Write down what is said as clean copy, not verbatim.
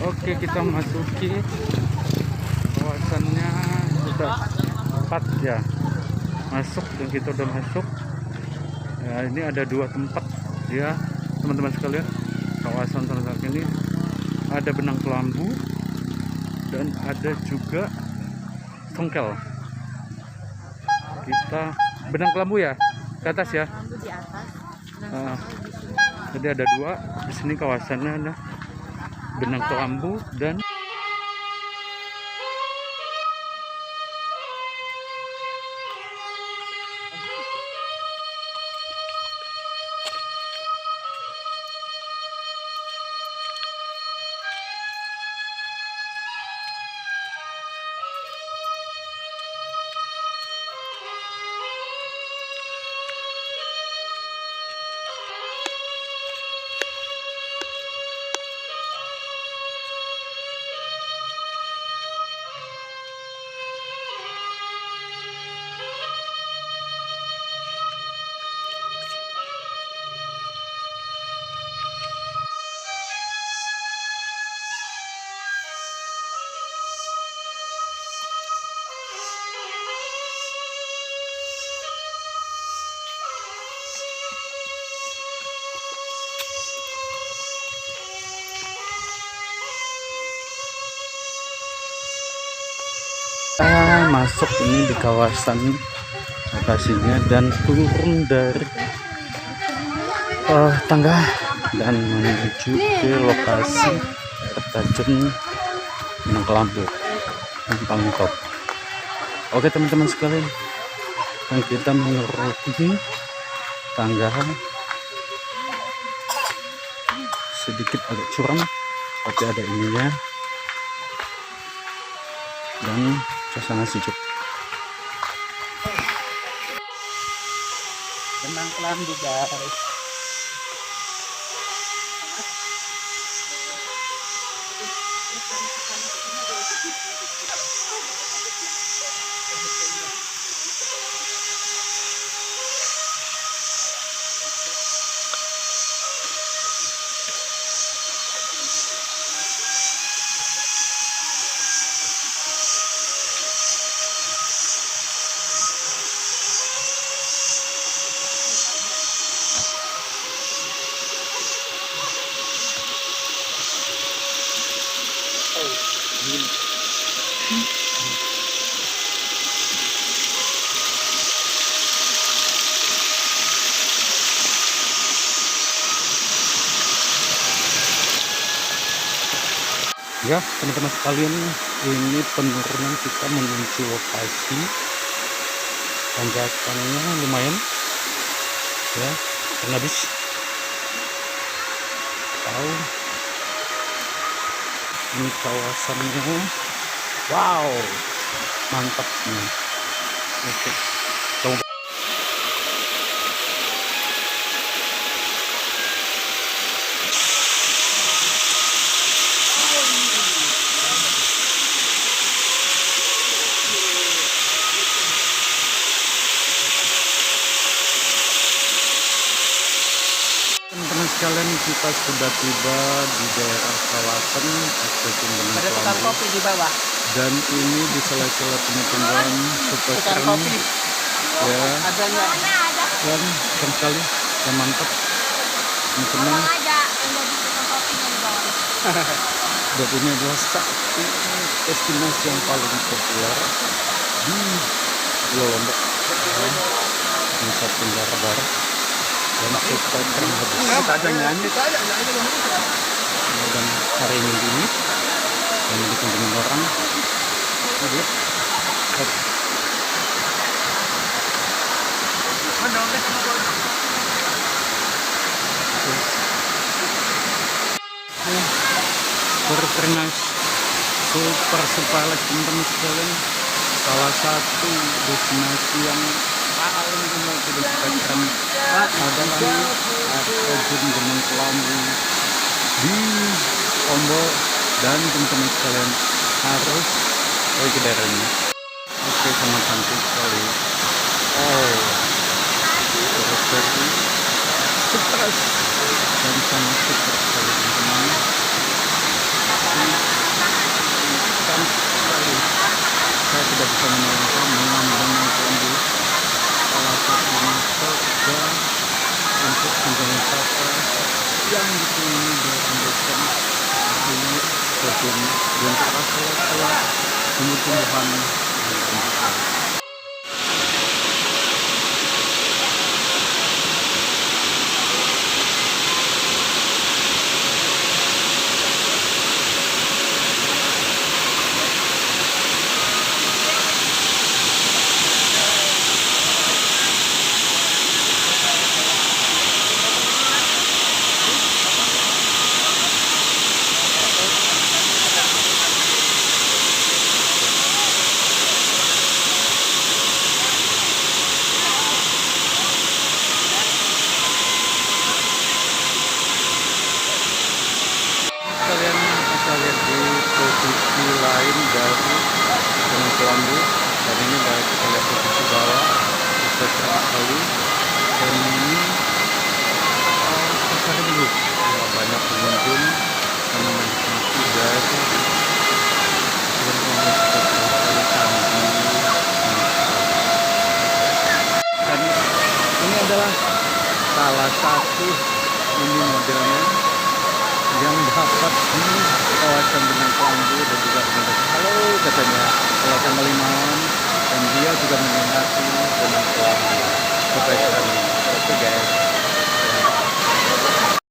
Oke, kita masuki kawasannya sudah 4 ya. Masuk dan kita udah masuk. Ya, ini ada 2 tempat ya, teman-teman sekalian. Kawasan Tanah ini ada benang kelambu dan ada juga tongkel. Kita benang kelambu ya ke atas ya. Di atas. Jadi ada 2 di sini kawasannya, ada benang kelambu dan masuk ini di kawasan lokasinya dan turun dari tangga dan menuju ke lokasi terjun benang kelambu yang paling top. Oke teman-teman sekalian, dan kita menuruti tangga sedikit agak curam tapi ada ininya dan suasana sejuk. Benang kelambu guys. Ya teman-teman sekalian, ini penurunan kita menuju lokasi. Tanjakannya lumayan ya, dan habis tahu ini kawasannya. Wow, mantap nih. Oke, coba. Teman-teman sekalian, kita sudah tiba di daerah kawasan terjun benang kelambu kopi di bawah. Dan ini di sela-sela penyemprotan super keren ya, dan keren sekali dan mantap teman-teman. Dan ini adalah satu destinasi yang paling populer di Pulau Lombok, Nusa Tenggara Barat, dan super keren habis. Dan hari Minggu ini yang dikunjungi orang berternas super teman-teman sekalian. Salah satu destinasi yang paling keren adalah terjun benang kelambu di Lombok, dan teman-teman sekalian harus pergi ke daerah ini. Oke, sangat cantik sekali. Oh, seperti stres dan sangat super sekali teman-teman. panjang gitu ini berandakan ini kebun dan ke arah kayak tumbuh-tumbuhan. Kalian bisa lihat di posisi lain dari Gunung Kelambu, dan ini baru kita lihat posisi bawah bisa cerah sekali, dan ini pasarnya dulu ya, banyak pengunjung karena menikmati dari Gunung sekali canggih. Dan ini adalah salah satu ini modelnya yang dapat di kawasan Gunung Kelambu, dan juga halo katanya kawasan Maliman, dan dia juga menikmati Gunung Kelambu. Oke guys.